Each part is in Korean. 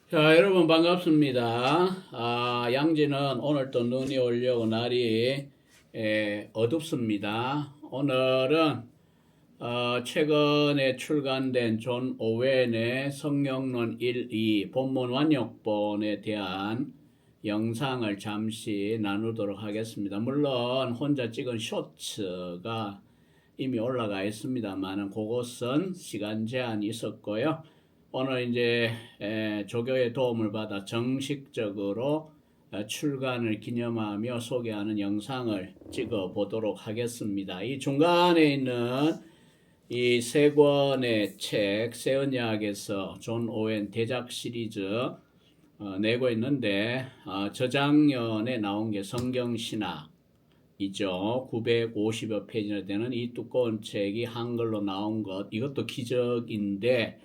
자, 여러분 반갑습니다. 양지는 오늘 또 눈이 오려고 날이 어둡습니다. 오늘은 최근에 출간된 존 오웬의 성경론 1, 2 본문 완역본에 대한 영상을 잠시 나누도록 하겠습니다. 물론 혼자 찍은 쇼츠가 이미 올라가 있습니다만 그것은 시간 제한이 있었고요. 오늘 이제 조교의 도움을 받아 정식적으로 출간을 기념하며 소개하는 영상을 찍어 보도록 하겠습니다. 이 중간에 있는 이 세 권의 책, 새 언약에서 존 오웬 대작 시리즈 내고 있는데 저작년에 나온 게 성경신학이죠. 950여 페이지나 되는 이 두꺼운 책이 한글로 나온 것, 이것도 기적인데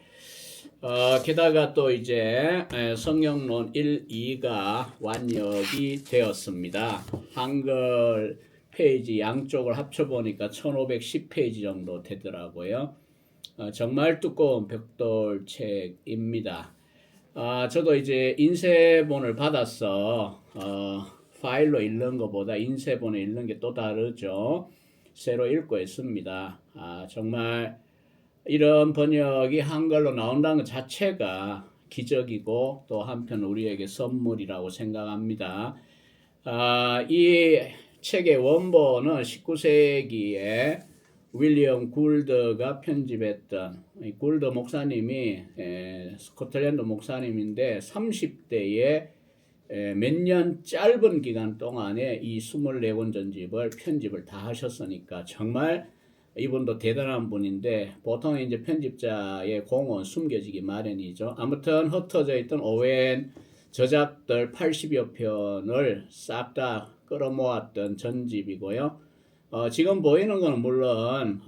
게다가 또 이제 성경론 1, 2가 완역이 되었습니다. 한글 페이지 양쪽을 합쳐보니까 1510페이지 정도 되더라고요. 정말 두꺼운 벽돌 책입니다. 저도 이제 인쇄본을 받아서 파일로 읽는 것보다 인쇄본에 읽는 게 또 다르죠. 새로 읽고 있습니다. 정말 이런 번역이 한글로 나온다는 것 자체가 기적이고 또 한편 우리에게 선물이라고 생각합니다. 이 책의 원본은 19세기에 윌리엄 굴드가 편집했던, 굴드 목사님이 스코틀랜드 목사님인데 30대에 몇 년 짧은 기간 동안에 이 24권 전집을 편집을 다 하셨으니까 정말 이분도 대단한 분인데 보통 이제 편집자의 공은 숨겨지기 마련이죠. 아무튼 흩어져 있던 오웬 저작들 80여 편을 싹 다 끌어모았던 전집이고요. 지금 보이는 건 물론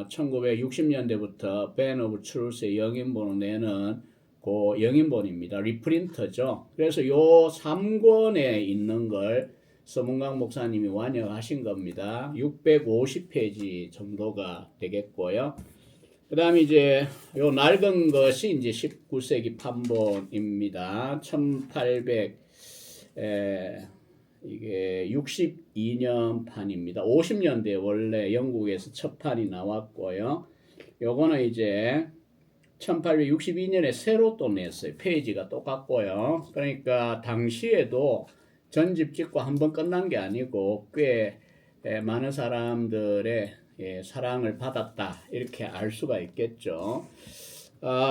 1960년대부터 밴 오브 트루스의 영인본을 내는 그 영인본입니다. 리프린터죠. 그래서 요 3권에 있는 걸 서문강 목사님이 완역하신 겁니다. 650페이지 정도가 되겠고요. 그 다음에 이제 요 낡은 것이 이제 19세기 판본입니다. 이게 62년 판입니다. 50년대 원래 영국에서 첫 판이 나왔고요. 요거는 이제 1862년에 새로 또 냈어요. 페이지가 똑같고요. 그러니까 당시에도 전집 찍고 한번 끝난 게 아니고 꽤 많은 사람들의 사랑을 받았다 이렇게 알 수가 있겠죠.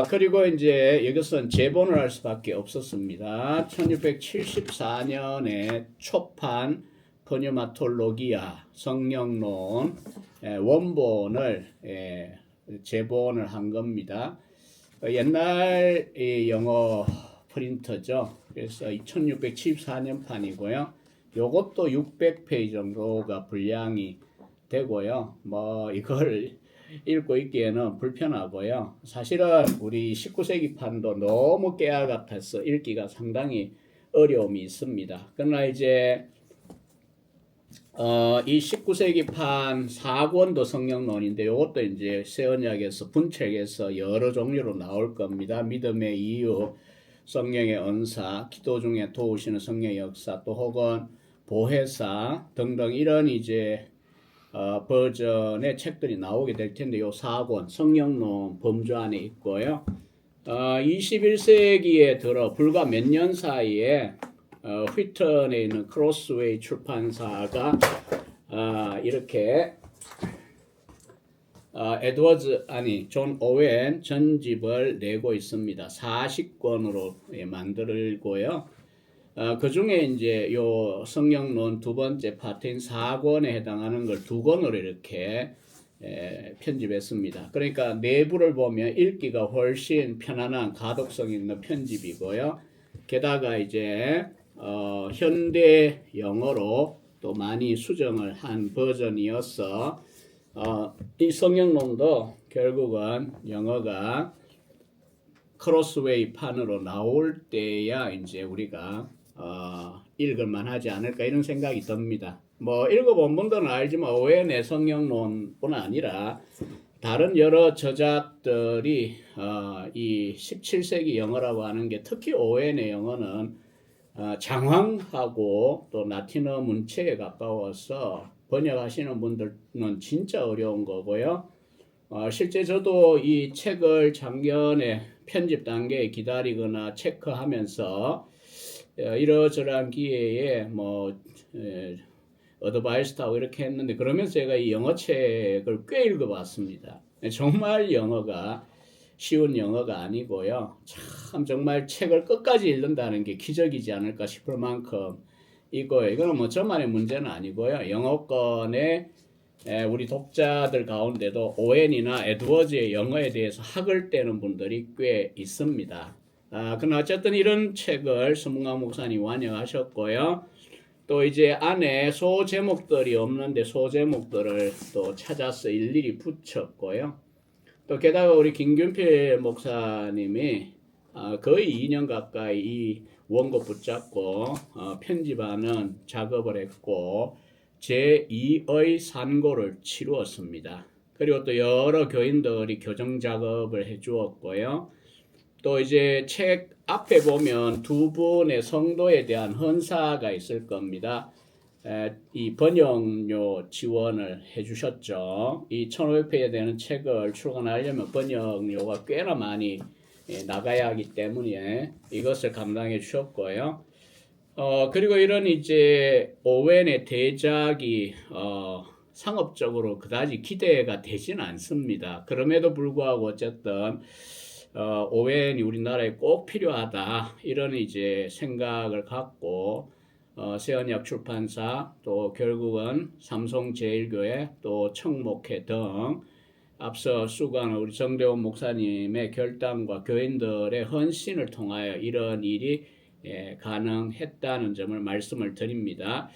그리고 이제 여기서는 재본을 할 수밖에 없었습니다. 1674년에 초판 퍼뉴마톨로기아 성령론 원본을 재본을 한 겁니다. 옛날 영어 프린터죠. 그래서 1674년 판이고요. 요것도 600페이지 정도가 분량이 되고요. 뭐 이걸 읽고 있기에는 불편하고요. 사실은 우리 19세기 판도 너무 깨알 같아서 읽기가 상당히 어려움이 있습니다. 그러나 이제 이 19세기 판 4권도 성령론인데 이것도 이제 새 언약에서 분책에서 여러 종류로 나올 겁니다. 믿음의 이유, 성령의 은사, 기도 중에 도우시는 성령의 역사, 또 혹은 보혜사 등등 이런 이제 버전의 책들이 나오게 될 텐데 요 4권 성령론 범주 안에 있고요. 21세기에 들어 불과 몇 년 사이에 휘턴에 있는 크로스웨이 출판사가 이렇게 존 오웬 전집을 내고 있습니다. 40권으로 만들고요. 그 중에 이제 요 성령론 두 번째 파트인 4권에 해당하는 걸 2권으로 이렇게 편집했습니다. 그러니까 내부를 보면 읽기가 훨씬 편안한 가독성 있는 편집이고요. 게다가 이제 현대 영어로 또 많이 수정을 한 버전이어서 이 성경론도 결국은 영어가 크로스웨이 판으로 나올 때야 이제 우리가 읽을만 하지 않을까 이런 생각이 듭니다. 뭐 읽어본 분들은 알지만 오웬의 성경론뿐 아니라 다른 여러 저작들이 이 17세기 영어라고 하는 게 특히 오웬의 영어는 장황하고 또 라틴어 문체에 가까워서 번역하시는 분들은 진짜 어려운 거고요. 실제 저도 이 책을 작년에 편집 단계에 기다리거나 체크하면서 이러저러한 기회에 뭐 어드바이스도 하고 이렇게 했는데 그러면서 제가 이 영어 책을 꽤 읽어봤습니다. 정말 영어가 쉬운 영어가 아니고요. 참 정말 책을 끝까지 읽는다는 게 기적이지 않을까 싶을 만큼 이거예요. 이거는 뭐 저만의 문제는 아니고요. 영어권의 우리 독자들 가운데도 오웬이나 에드워즈의 영어에 대해서 학을 떼는 분들이 꽤 있습니다. 그러나 어쨌든 이런 책을 서문강 목사님 완영하셨고요. 또 이제 안에 소제목들이 없는데 소제목들을 또 찾아서 일일이 붙였고요. 또 게다가 우리 김균필 목사님이 거의 2년 가까이 이 원고 붙잡고 편집하는 작업을 했고 제2의 산고를 치루었습니다. 그리고 또 여러 교인들이 교정 작업을 해주었고요. 또 이제 책 앞에 보면 두 분의 성도에 대한 헌사가 있을 겁니다. 이 번역료 지원을 해주셨죠. 이 1500페이지 되는 책을 출간하려면 번역료가 꽤나 많이 나가야 하기 때문에 이것을 감당해 주셨고요. 그리고 이런 이제 오웬의 대작이 상업적으로 그다지 기대가 되지는 않습니다. 그럼에도 불구하고 어쨌든 오웬이 우리나라에 꼭 필요하다 이런 이제 생각을 갖고 세언약 출판사 또 결국은 삼성제일교회 또 청목회 등 앞서 수고한 우리 정대원 목사님의 결단과 교인들의 헌신을 통하여 이런 일이 가능했다는 점을 말씀을 드립니다.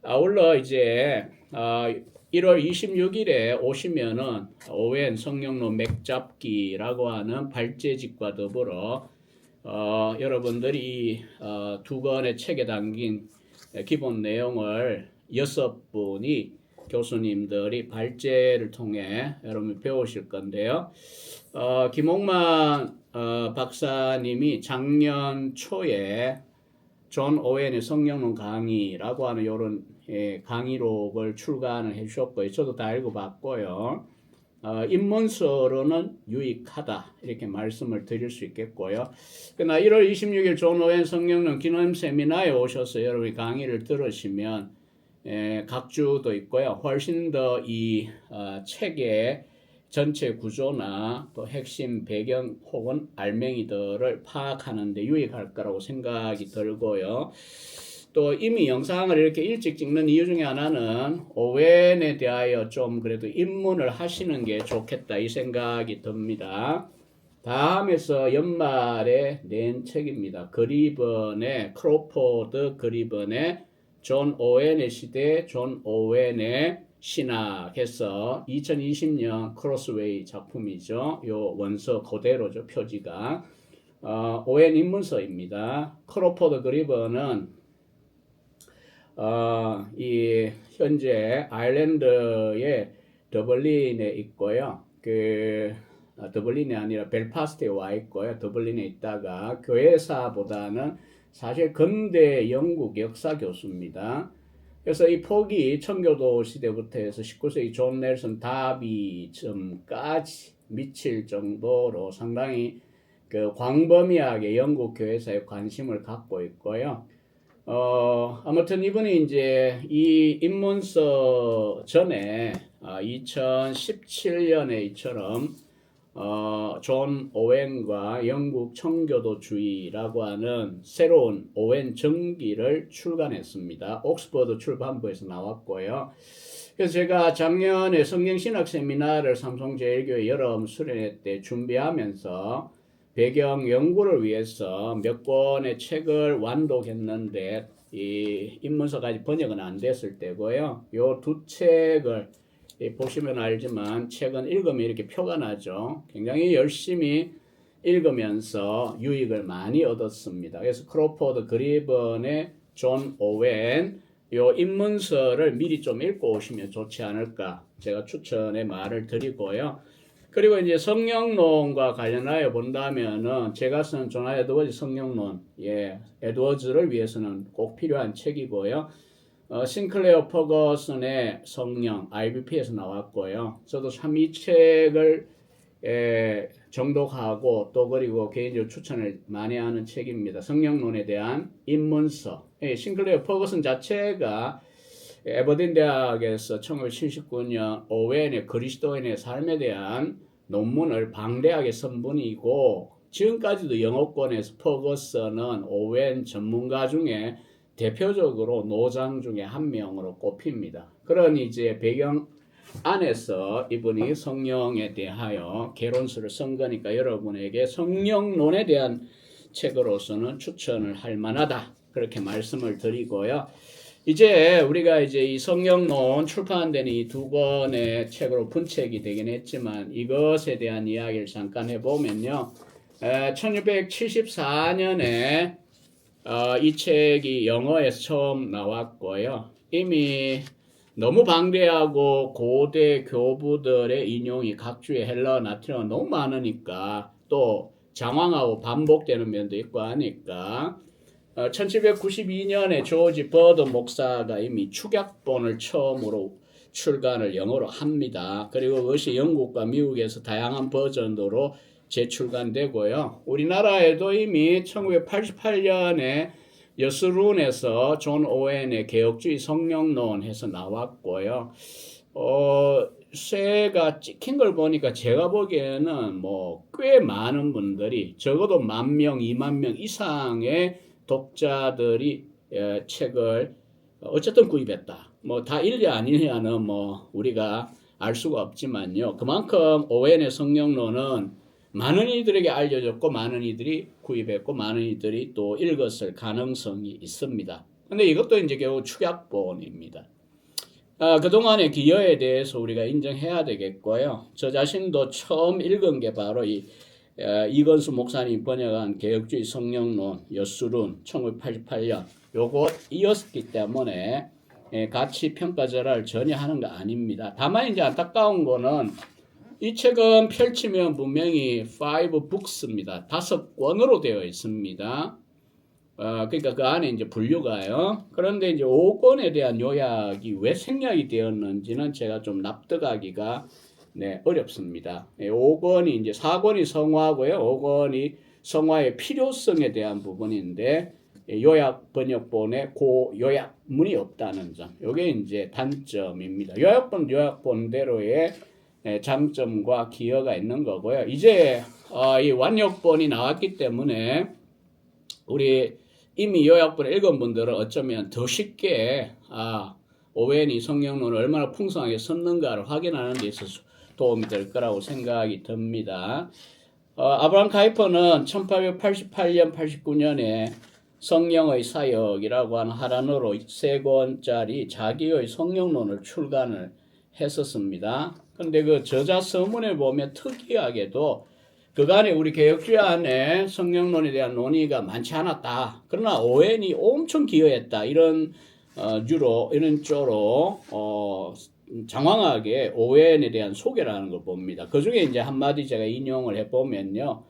아울러 이제 1월 26일에 오시면은 오웬 성령론 맥잡기라고 하는 발제집과 더불어 여러분들이 두 권의 책에 담긴 기본 내용을 6분이 교수님들이 발제를 통해 여러분 배우실 건데요. 김홍만 박사님이 작년 초에 존 오웬의 성령론 강의라고 하는 이런 강의록을 출간을 해주셨고요. 저도 다 읽어봤고요. 입문서로는 유익하다 이렇게 말씀을 드릴 수 있겠고요. 그러나 1월 26일 존 오웬 성령론 기념 세미나에 오셔서 여러분이 강의를 들으시면 각 주도 있고요. 훨씬 더 이 책의 전체 구조나 또 핵심 배경 혹은 알맹이들을 파악하는 데 유익할 거라고 생각이 들고요. 또 이미 영상을 이렇게 일찍 찍는 이유 중에 하나는 오웬에 대하여 좀 그래도 입문을 하시는 게 좋겠다 이 생각이 듭니다. 다음에서 연말에 낸 책입니다. 그리번의 크로포드 그리번의 존 오웬의 시대 존 오웬의 신학해서 2020년 크로스웨이 작품이죠. 요 원서 그대로죠. 표지가 오웬 입문서입니다. 크로포드 그리번은 이 현재 아일랜드의 더블린에 있고요. 더블린이 아니라 벨파스트에 와 있고요. 더블린에 있다가 교회사보다는 사실 근대 영국 역사 교수입니다. 그래서 이 폭이 청교도 시대부터 해서 19세기 존 넬슨 다비쯤까지 미칠 정도로 상당히 광범위하게 영국 교회사에 관심을 갖고 있고요. 아무튼 이분이 이제 이 입문서 전에 2017년에 이처럼 존 오웬과 영국 청교도주의라고 하는 새로운 오웬 정기를 출간했습니다. 옥스퍼드 출판부에서 나왔고요. 그래서 제가 작년에 성경신학 세미나를 삼성제일교회 여름 수련회 때 준비하면서 배경 연구를 위해서 몇 권의 책을 완독했는데 이 입문서까지 번역은 안 됐을 때고요. 요 두 책을 보시면 알지만 책은 읽으면 이렇게 표가 나죠. 굉장히 열심히 읽으면서 유익을 많이 얻었습니다. 그래서 크로포드 그리번의 존 오웬 요 입문서를 미리 좀 읽고 오시면 좋지 않을까 제가 추천의 말을 드리고요. 그리고 이제 성령론과 관련하여 본다면은 제가 쓴 존 에드워즈 성령론, 에드워즈를 위해서는 꼭 필요한 책이고요. 싱클레어 퍼거슨의 성령, IBP에서 나왔고요. 저도 참 이 책을 정독하고 또 그리고 개인적으로 추천을 많이 하는 책입니다. 성령론에 대한 입문서. 싱클레어 퍼거슨 자체가 에버딘 대학에서 1979년 오웬의 그리스도인의 삶에 대한 논문을 방대하게 쓴 분이고, 지금까지도 영어권에서 퍼거슨은 오웬 전문가 중에 대표적으로 노장 중에 한 명으로 꼽힙니다. 그런 이제 배경 안에서 이분이 성령에 대하여 개론서를 쓴 거니까 여러분에게 성령론에 대한 책으로서는 추천을 할 만하다, 그렇게 말씀을 드리고요. 이제 우리가 이제 이 성령론 출판된 이 두 권의 책으로 분책이 되긴 했지만 이것에 대한 이야기를 잠깐 해보면요. 1674년에 이 책이 영어에서 처음 나왔고요. 이미 너무 방대하고 고대 교부들의 인용이 각주의 헬라어 라틴어가 너무 많으니까 또 장황하고 반복되는 면도 있고 하니까 1792년에 조지 버드 목사가 이미 축약본을 처음으로 출간을 영어로 합니다. 그리고 그것이 영국과 미국에서 다양한 버전으로 재출간되고요. 우리나라에도 이미 1988년에 여스룬에서 존 오웬의 개혁주의 성령론 해서 나왔고요. 쇠가 찍힌 걸 보니까 제가 보기에는 뭐 꽤 많은 분들이, 적어도 10,000명, 20,000명 이상의 독자들이 책을 어쨌든 구입했다. 뭐 다 일리 아니냐는 뭐 우리가 알 수가 없지만요. 그만큼 오웬의 성령론은 많은 이들에게 알려졌고 많은 이들이 구입했고 많은 이들이 또 읽었을 가능성이 있습니다. 근데 이것도 이제 결국 축약본입니다. 그동안의 기여에 대해서 우리가 인정해야 되겠고요. 저 자신도 처음 읽은 게 바로 이건수 목사님 번역한 개혁주의 성령론 여수룬 1988년 요거 이었기 때문에 가치 평가절하를 전혀 하는 거 아닙니다. 다만 이제 안타까운 거는 이 책은 펼치면 분명히 5books입니다. 5권으로 되어 있습니다. 그러니까 그 안에 이제 분류가요. 그런데 이제 5권에 대한 요약이 왜 생략이 되었는지는 제가 좀 납득하기가 어렵습니다. 5권이 이제 4권이 성화고요. 5권이 성화의 필요성에 대한 부분인데 요약 번역본에 그 요약문이 없다는 점. 이게 이제 단점입니다. 요약본대로의 장점과 기여가 있는 거고요. 이제 이 완역본이 나왔기 때문에 우리 이미 요약본을 읽은 분들은 어쩌면 더 쉽게 오웬이 성령론을 얼마나 풍성하게 썼는가를 확인하는 데 있어서 도움이 될 거라고 생각이 듭니다. 아브라함 카이퍼는 1888년, 89년에 성령의 사역이라고 하는 하란어로 3권짜리 자기의 성령론을 출간을 했었습니다. 근데 그 저자 서문에 보면 특이하게도 그간에 우리 개혁주의 안에 성령론에 대한 논의가 많지 않았다. 그러나 오웬이 엄청 기여했다. 이런 쪽으로 장황하게 오웬에 대한 소개를 하는 걸 봅니다. 그 중에 이제 한마디 제가 인용을 해보면요.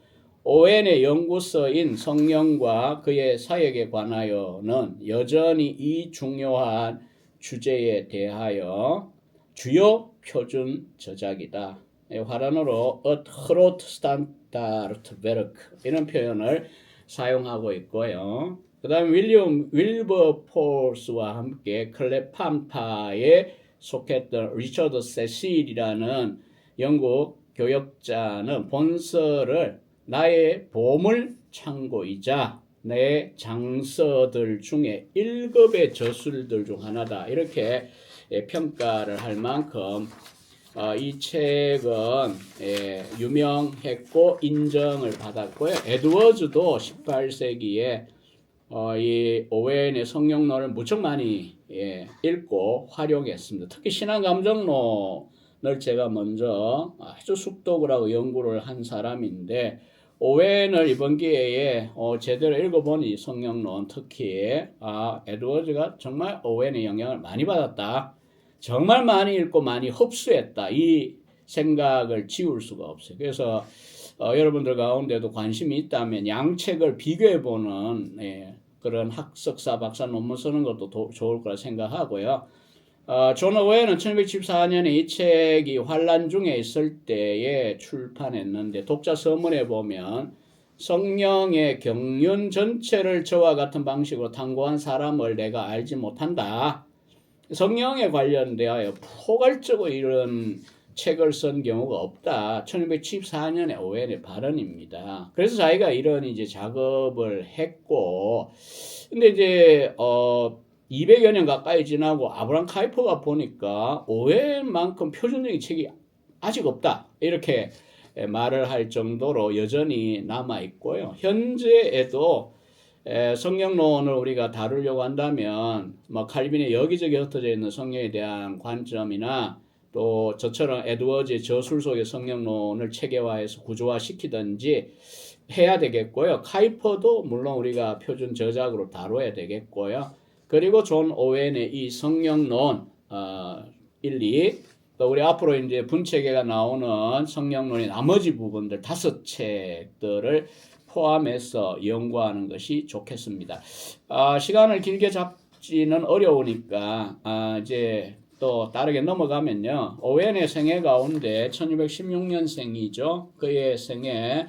오웬의 연구서인 성령과 그의 사역에 관하여는 여전히 이 중요한 주제에 대하여 주요 표준 저작이다. 화란어로 트로트 스탄다르트 베르크 이런 표현을 사용하고 있고요. 그 다음에 윌버포스와 함께 클레팜파에 속했던 리처드 세실이라는 영국 교역자는 본서를 나의 보물 창고이자 내 장서들 중에 1급의 저술들 중 하나다. 이렇게 평가를 할 만큼 이 책은 유명했고 인정을 받았고요. 에드워즈도 18세기에 이 오웬의 성령론을 무척 많이 읽고 활용했습니다. 특히 신앙감정론을 제가 먼저 아주 숙독을 하고 연구를 한 사람인데 오웬을 이번 기회에 제대로 읽어보니 성령론 특히 에드워즈가 정말 오웬의 영향을 많이 받았다. 정말 많이 읽고 많이 흡수했다. 이 생각을 지울 수가 없어요. 그래서 여러분들 가운데도 관심이 있다면 양책을 비교해보는 그런 학석사 박사 논문 쓰는 것도 좋을 거라 생각하고요. 존 오웬은 1914년에 이 책이 환란 중에 있을 때에 출판했는데 독자 서문에 보면 성령의 경륜 전체를 저와 같은 방식으로 탐구한 사람을 내가 알지 못한다. 성령에 관련되어 포괄적으로 이런 책을 쓴 경우가 없다. 1974년에 오웬의 발언입니다. 그래서 자기가 이런 이제 작업을 했고, 근데 이제 200여 년 가까이 지나고 아브람 카이퍼가 보니까 오웬만큼 표준적인 책이 아직 없다. 이렇게 말을 할 정도로 여전히 남아 있고요. 현재에도 성령론을 우리가 다루려고 한다면 뭐 칼빈의 여기저기 흩어져 있는 성령에 대한 관점이나 또 저처럼 에드워즈의 저술 속의 성령론을 체계화해서 구조화시키든지 해야 되겠고요. 카이퍼도 물론 우리가 표준 저작으로 다뤄야 되겠고요. 그리고 존 오웬의 이 성령론 1, 2, 또 우리 앞으로 이제 분체계가 나오는 성령론의 나머지 부분들 5책들을 포함해서 연구하는 것이 좋겠습니다. 시간을 길게 잡지는 어려우니까 이제 또 다르게 넘어가면요. 오웬의 생애 가운데 1616년생이죠. 그의 생애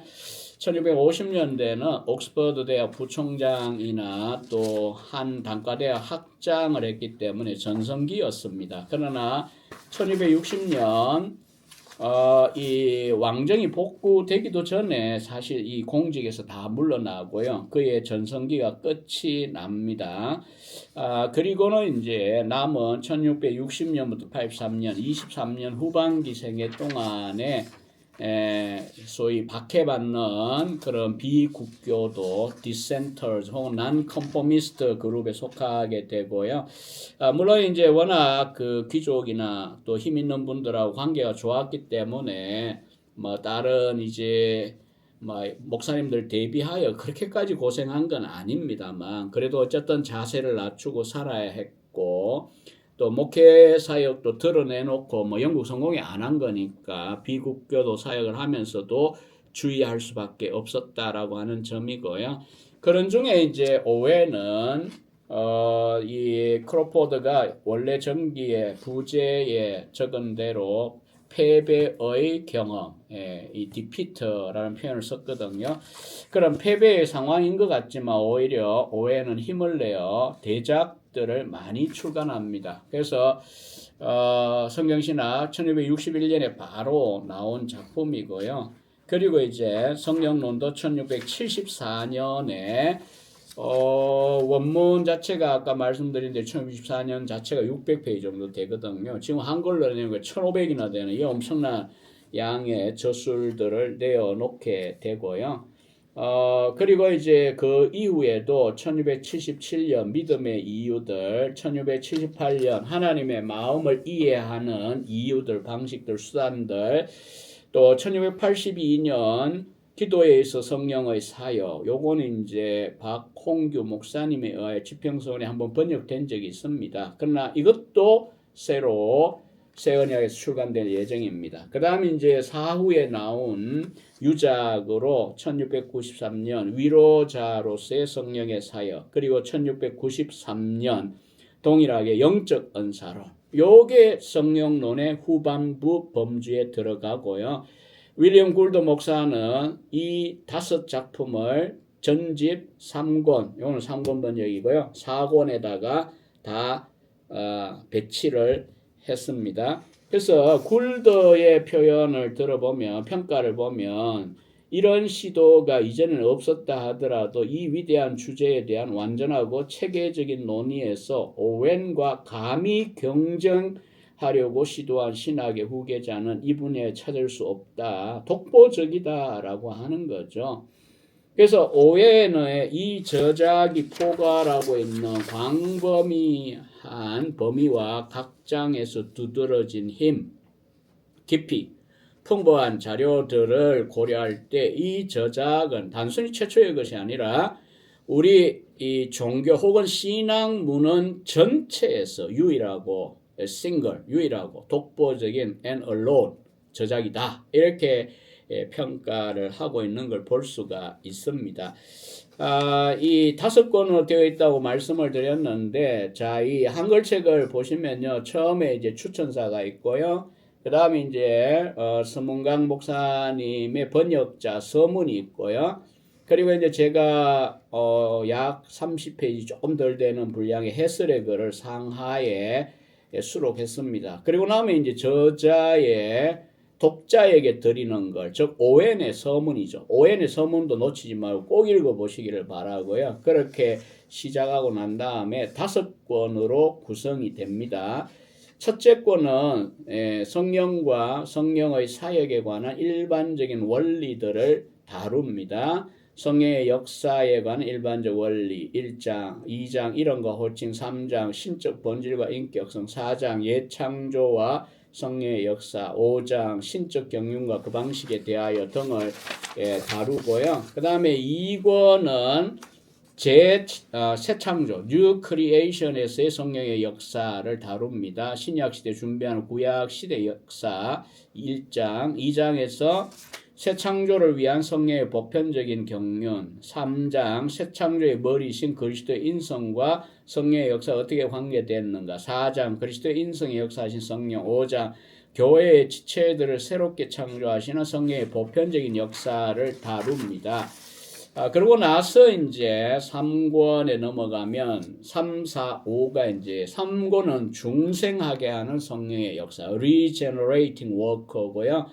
1650년대는 옥스퍼드 대학 부총장이나 또 한 단과대학 학장을 했기 때문에 전성기였습니다. 그러나 1260년 이 왕정이 복구되기도 전에 사실 이 공직에서 다 물러나고요. 그의 전성기가 끝이 납니다. 그리고는 이제 남은 1660년부터 83년, 23년 후반기 생애 동안에 소위 박해받는 그런 비국교도 디센터즈 혹은 난컨포미스트 그룹에 속하게 되고요. 물론 이제 워낙 그 귀족이나 또 힘 있는 분들하고 관계가 좋았기 때문에 뭐 다른 이제 뭐 목사님들 대비하여 그렇게까지 고생한 건 아닙니다만 그래도 어쨌든 자세를 낮추고 살아야 했고 또 목회 사역도 드러내놓고 뭐 영국 성공이 안 한 거니까 비국교도 사역을 하면서도 주의할 수밖에 없었다라고 하는 점이고요. 그런 중에 이제 오웬은 이 크로포드가 원래 전기의 부제에 적은 대로 패배의 경험, 이 디피트라는 표현을 썼거든요. 그런 패배의 상황인 것 같지만 오히려 오웬은 힘을 내어 대작들을 많이 출간합니다. 그래서 성경신학 1261년에 바로 나온 작품이고요. 그리고 이제 성령론도 1674년에 원문 자체가 아까 말씀드린 데 1964년 자체가 600페이지 정도 되거든요. 지금 한글로 내는 거 1500이나 되는 이 엄청난 양의 저술들을 내어놓게 되고요. 그리고 이제 그 이후에도 1277년 믿음의 이유들, 1278년 하나님의 마음을 이해하는 이유들, 방식들, 수단들, 또 1682년 기도에 있어 성령의 사역, 요거는 이제 박홍규 목사님에 의해 지평서원에 한번 번역된 적이 있습니다. 그러나 이것도 새로 새 언약에서 출간될 예정입니다. 그 다음에 이제 사후에 나온 유작으로 1693년 위로자로서의 성령의 사역, 그리고 1693년 동일하게 영적 은사론, 요게 성령론의 후반부 범주에 들어가고요. 윌리엄 굴드 목사는 이 5작품을 전집 3권, 이거는 3권 번역이고요. 4권에다가 다 배치를 했습니다. 그래서 굴드의 표현을 들어보면, 평가를 보면 이런 시도가 이전에는 없었다 하더라도 이 위대한 주제에 대한 완전하고 체계적인 논의에서 오웬과 감히 경쟁하려고 시도한 신학의 후계자는 이 분야에 찾을 수 없다. 독보적이다라고 하는 거죠. 그래서 오웬의 이 저작이 포괄하고 있는 광범위한 범위와 각 장에서 두드러진 힘, 깊이, 풍부한 자료들을 고려할 때 이 저작은 단순히 최초의 것이 아니라 우리 이 종교 혹은 신앙 문헌 전체에서 유일하고 single, 유일하고 독보적인 and alone, 저작이다. 이렇게 평가를 하고 있는 걸 볼 수가 있습니다. 이 5권으로 되어 있다고 말씀을 드렸는데, 자, 이 한글책을 보시면요, 처음에 이제 추천사가 있고요. 그 다음에 이제, 서문강 목사님의 번역자 서문이 있고요. 그리고 이제 제가, 약 30페이지 조금 덜 되는 분량의 해설의 글을 상하에 수록했습니다. 그리고 나면 이제 저자의 독자에게 드리는 걸, 즉 ON의 서문이죠. ON의 서문도 놓치지 말고 꼭 읽어보시기를 바라고요. 그렇게 시작하고 난 다음에 5권으로 구성이 됩니다. 첫째 권은 성령과 성령의 사역에 관한 일반적인 원리들을 다룹니다. 성령의 역사에 관한 일반적 원리 1장, 2장 이런과 호칭 3장, 신적 본질과 인격성 4장, 예창조와 성령의 역사 5장, 신적 경륜과 그 방식에 대하여 등을 다루고요. 그 다음에 2권은 새 창조, New Creation에서의 성령의 역사를 다룹니다. 신약시대 준비하는 구약시대 역사 1장, 2장에서 새 창조를 위한 성령의 보편적인 경륜 3장, 새 창조의 머리신 그리스도의 인성과 성령의 역사가 어떻게 관계됐는가 4장, 그리스도의 인성의 역사하신 성령 5장, 교회의 지체들을 새롭게 창조하시는 성령의 보편적인 역사를 다룹니다. 그러고 나서 이제 3권에 넘어가면 3, 4, 5가 이제 3권은 중생하게 하는 성령의 역사, regenerating work고요.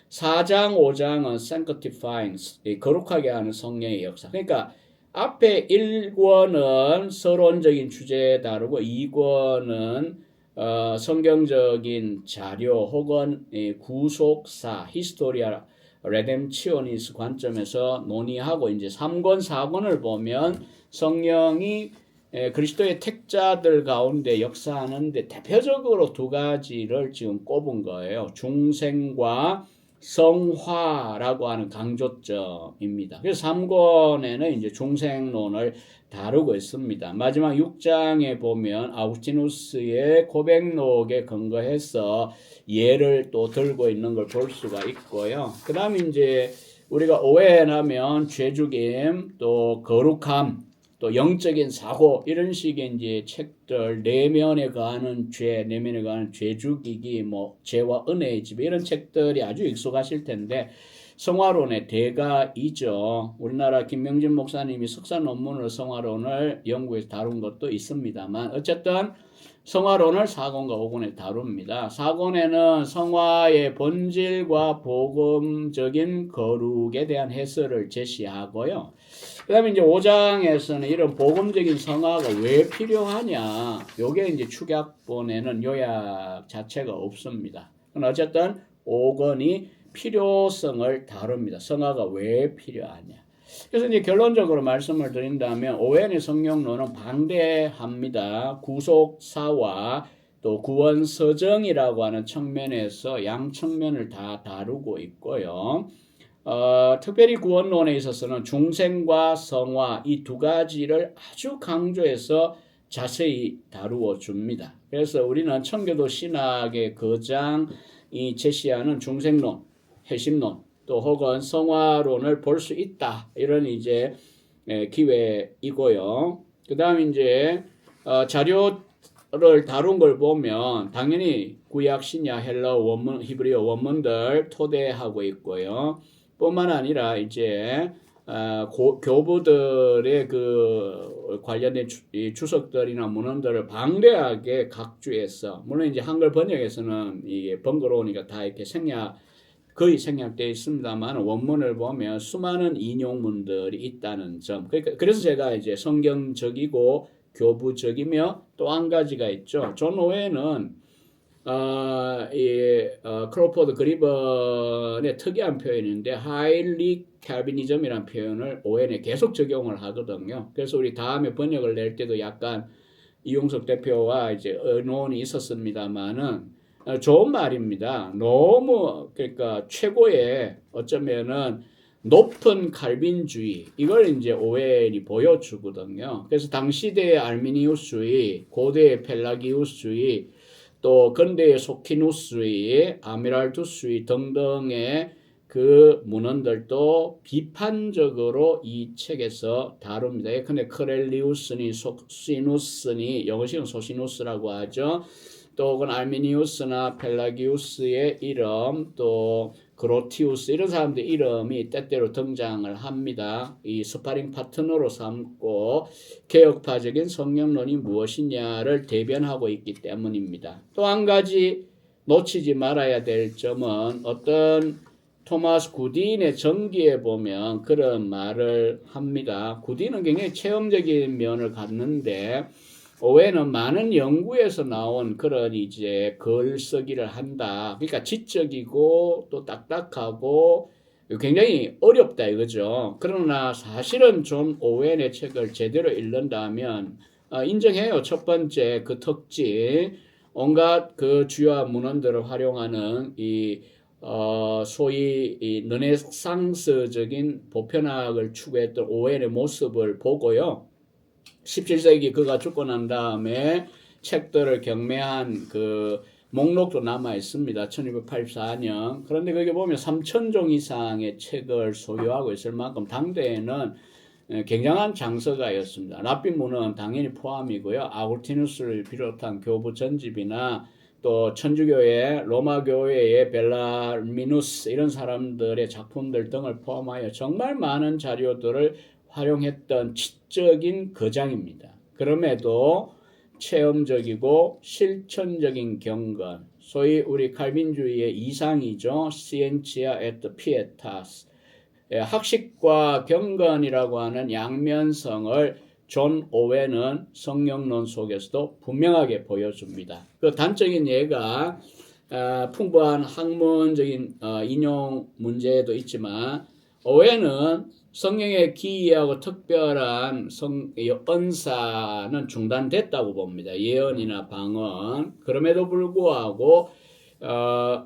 4장, 5장은 sanctifying, 거룩하게 하는 성령의 역사. 그러니까 앞에 1권은 서론적인 주제 다루고 2권은 성경적인 자료 혹은 구속사, 히스토리아 레뎀치오니스 관점에서 논의하고 이제 3권, 4권을 보면 성령이 그리스도의 택자들 가운데 역사하는데 대표적으로 2가지를 지금 꼽은 거예요. 중생과 성화라고 하는 강조점입니다. 그래서 3권에는 이제 중생론을 다루고 있습니다. 마지막 6장에 보면 아우구스티누스의 고백록에 근거해서 예를 또 들고 있는 걸 볼 수가 있고요. 그 다음에 이제 우리가 오해하면 죄죽임, 또 거룩함, 또 영적인 사고 이런 식의 이제 책들 내면에 가는 죄, 내면에 가는 죄죽이기, 뭐 죄와 은혜의 집 이런 책들이 아주 익숙하실 텐데 성화론의 대가이죠. 우리나라 김명진 목사님이 석사 논문으로 성화론을 연구해서 다룬 것도 있습니다만 어쨌든 성화론을 4권과 5권에 다룹니다. 4권에는 성화의 본질과 복음적인 거룩에 대한 해설을 제시하고요. 그 다음에 이제 5장에서는 이런 복음적인 성화가 왜 필요하냐. 요게 이제 축약본에는 요약 자체가 없습니다. 어쨌든 5권이 필요성을 다룹니다. 성화가 왜 필요하냐. 그래서 이제 결론적으로 말씀을 드린다면 오웬의 성령론은 방대합니다. 구속사와 또 구원서정이라고 하는 측면에서 양 측면을 다 다루고 있고요. 특별히 구원론에 있어서는 중생과 성화 이 2가지를 아주 강조해서 자세히 다루어 줍니다. 그래서 우리는 청교도 신학의 거장이 제시하는 중생론, 해심론, 또 혹은 성화론을 볼 수 있다. 이런 이제 기회이고요. 그 다음 이제 자료를 다룬 걸 보면 당연히 구약, 신약, 헬라어 원문, 히브리어 원문들 토대하고 있고요. 뿐만 아니라 이제 교부들의 그 관련된 주석들이나 문헌들을 방대하게 각주해서 물론 이제 한글 번역에서는 이게 번거로우니까 다 이렇게 거의 생략되어 있습니다만 원문을 보면 수많은 인용문들이 있다는 점. 그래서 제가 이제 성경적이고 교부적이며 또 한 가지가 있죠. 존 오웬은 크로포드 그리번의 특이한 표현인데 하일리 칼비니즘이라는 표현을 오웬에 계속 적용을 하거든요. 그래서 우리 다음에 번역을 낼 때도 약간 이용석 대표와 이제 의논이 있었습니다만은 좋은 말입니다. 너무 그러니까 최고의 어쩌면은 높은 칼빈주의 이걸 이제 오웬이 보여주거든요. 그래서 당시대의 알미니우스주의, 고대의 펠라기우스주의, 또 근대의 소키누스의 아미랄두스의 등등의 그 문헌들도 비판적으로 이 책에서 다룹니다. 예컨대 크렐리우스니 소시누스니 영어식은 소시누스라고 하죠. 또 알미니우스나 펠라기우스의 이름, 또 그로티우스 이런 사람들 이름이 때때로 등장을 합니다. 이 스파링 파트너로 삼고 개혁파적인 성경론이 무엇이냐를 대변하고 있기 때문입니다. 또 한 가지 놓치지 말아야 될 점은 어떤 토마스 구딘의 전기에 보면 그런 말을 합니다. 구딘은 굉장히 체험적인 면을 갖는데 오웬은 많은 연구에서 나온 그런 이제 글쓰기를 한다. 그러니까 지적이고 또 딱딱하고 굉장히 어렵다 이거죠. 그러나 사실은 존 오웬의 책을 제대로 읽는다면 인정해요. 첫 번째 그 특징, 온갖 그 주요 문헌들을 활용하는 이 소위 이 르네상스적인 보편학을 추구했던 오웬의 모습을 보고요. 17세기 그가 죽고 난 다음에 책들을 경매한 그 목록도 남아 있습니다. 1284년. 그런데 거기 보면 3,000종 이상의 책을 소유하고 있을 만큼 당대에는 굉장한 장서가였습니다. 랍빈문은 당연히 포함이고요. 아구티누스를 비롯한 교부 전집이나 또 천주교회, 로마교회의 벨라미누스 이런 사람들의 작품들 등을 포함하여 정말 많은 자료들을 활용했던 지적인 거장입니다. 그럼에도 체험적이고 실천적인 경건, 소위 우리 칼빈주의의 이상이죠. Scientia et Pietas, 학식과 경건이라고 하는 양면성을 존 오웬은 성경론 속에서도 분명하게 보여줍니다. 그 단적인 예가 풍부한 학문적인 인용 문제도 있지만 오웬은 성경에 기이하고 특별한 언사는 중단됐다고 봅니다. 예언이나 방언. 그럼에도 불구하고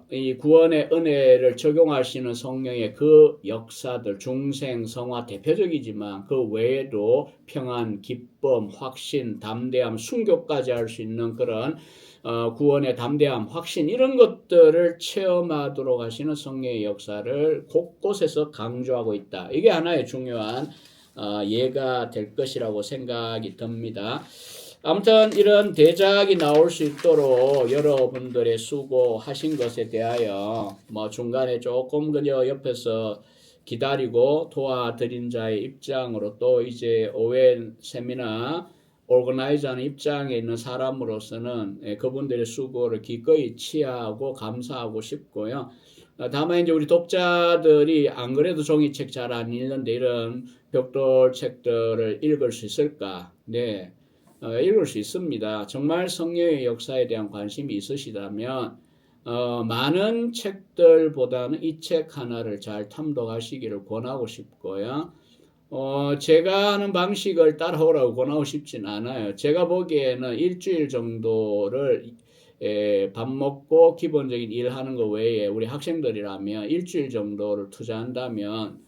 이 구원의 은혜를 적용하시는 성령의 그 역사들, 중생, 성화 대표적이지만 그 외에도 평안, 기쁨, 확신, 담대함, 순교까지 할 수 있는 그런 구원의 담대함, 확신 이런 것들을 체험하도록 하시는 성령의 역사를 곳곳에서 강조하고 있다. 이게 하나의 중요한 예가 될 것이라고 생각이 듭니다. 아무튼 이런 대작이 나올 수 있도록 여러분들의 수고하신 것에 대하여 뭐 중간에 조금 그저 옆에서 기다리고 도와드린 자의 입장으로 또 이제 오웬 세미나 오르거나이저하는 입장에 있는 사람으로서는 그분들의 수고를 기꺼이 치하고 감사하고 싶고요. 다만 이제 우리 독자들이 안 그래도 종이책 잘 안 읽는데 이런 벽돌 책들을 읽을 수 있을까? 네. 읽을 수 있습니다. 정말 성령의 역사에 대한 관심이 있으시다면 많은 책들보다는 이 책 하나를 잘 탐독하시기를 권하고 싶고요. 제가 하는 방식을 따라오라고 권하고 싶진 않아요. 제가 보기에는 일주일 정도를 밥 먹고 기본적인 일 하는 거 외에 우리 학생들이라면 일주일 정도를 투자한다면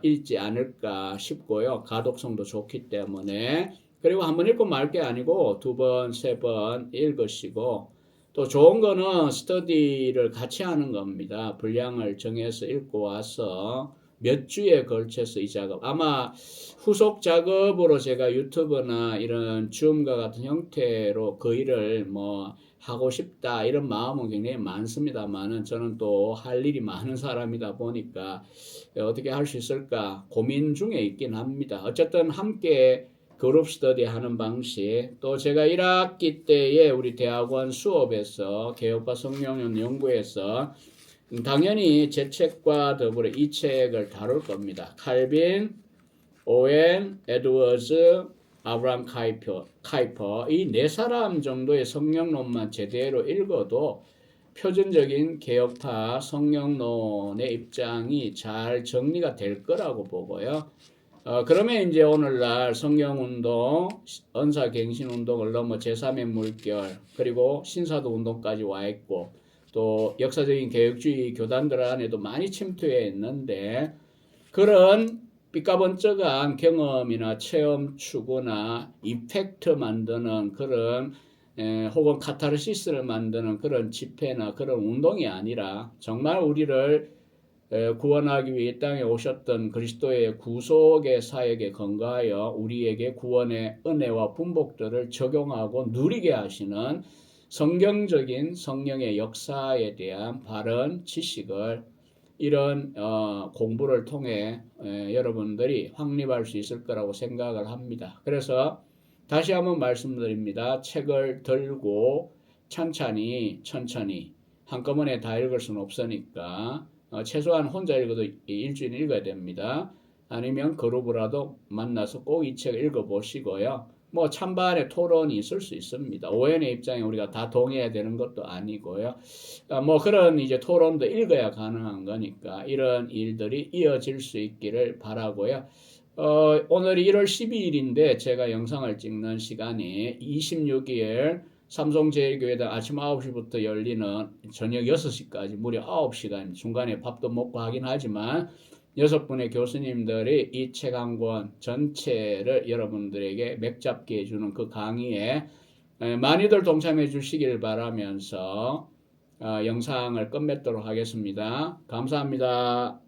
읽지 않을까 싶고요. 가독성도 좋기 때문에. 그리고 한번 읽고 말 게 아니고 두 번, 세 번 읽으시고 또 좋은 거는 스터디를 같이 하는 겁니다. 분량을 정해서 읽고 와서 몇 주에 걸쳐서 이 작업. 아마 후속 작업으로 제가 유튜브나 이런 줌과 같은 형태로 그 일을 뭐 하고 싶다 이런 마음은 굉장히 많습니다만은 저는 또 할 일이 많은 사람이다 보니까 어떻게 할 수 있을까 고민 중에 있긴 합니다. 어쨌든 함께 그룹 스터디 하는 방식, 또 제가 1학기 때에 우리 대학원 수업에서 개혁과 성령론 연구에서 당연히 제 책과 더불어 이 책을 다룰 겁니다. 칼빈, 오웬, 에드워즈, 아브라함 카이퍼 이 네 사람 정도의 성령론만 제대로 읽어도 표준적인 개혁파 성령론의 입장이 잘 정리가 될 거라고 보고요. 그러면 이제 오늘날 성경운동, 은사갱신운동을 넘어 제3의 물결, 그리고 신사도 운동까지 와 있고, 또 역사적인 개혁주의 교단들 안에도 많이 침투해 있는데, 그런 삐까번쩍한 경험이나 체험 추구나 이펙트 만드는 그런 혹은 카타르시스를 만드는 그런 집회나 그런 운동이 아니라 정말 우리를 구원하기 위해 이 땅에 오셨던 그리스도의 구속의 사역에 건가하여 우리에게 구원의 은혜와 분복들을 적용하고 누리게 하시는 성경적인 성령의 역사에 대한 바른 지식을 이런 공부를 통해 여러분들이 확립할 수 있을 거라고 생각을 합니다. 그래서 다시 한번 말씀드립니다. 책을 들고 천천히 한꺼번에 다 읽을 수는 없으니까 최소한 혼자 읽어도 일주일 읽어야 됩니다. 아니면 그룹으로라도 만나서 꼭 이 책 읽어보시고요. 뭐 찬반의 토론이 있을 수 있습니다. 오해의 입장에 우리가 다 동의해야 되는 것도 아니고요. 뭐 그런 이제 토론도 읽어야 가능한 거니까 이런 일들이 이어질 수 있기를 바라고요. 오늘이 1월 12일인데 제가 영상을 찍는 시간이 26일 삼성제일교회당 아침 9시부터 열리는 저녁 6시까지 무려 9시간 중간에 밥도 먹고 하긴 하지만 6분의 교수님들이 이 책 한 권 전체를 여러분들에게 맥잡게 해주는 그 강의에 많이들 동참해 주시길 바라면서 영상을 끝맺도록 하겠습니다. 감사합니다.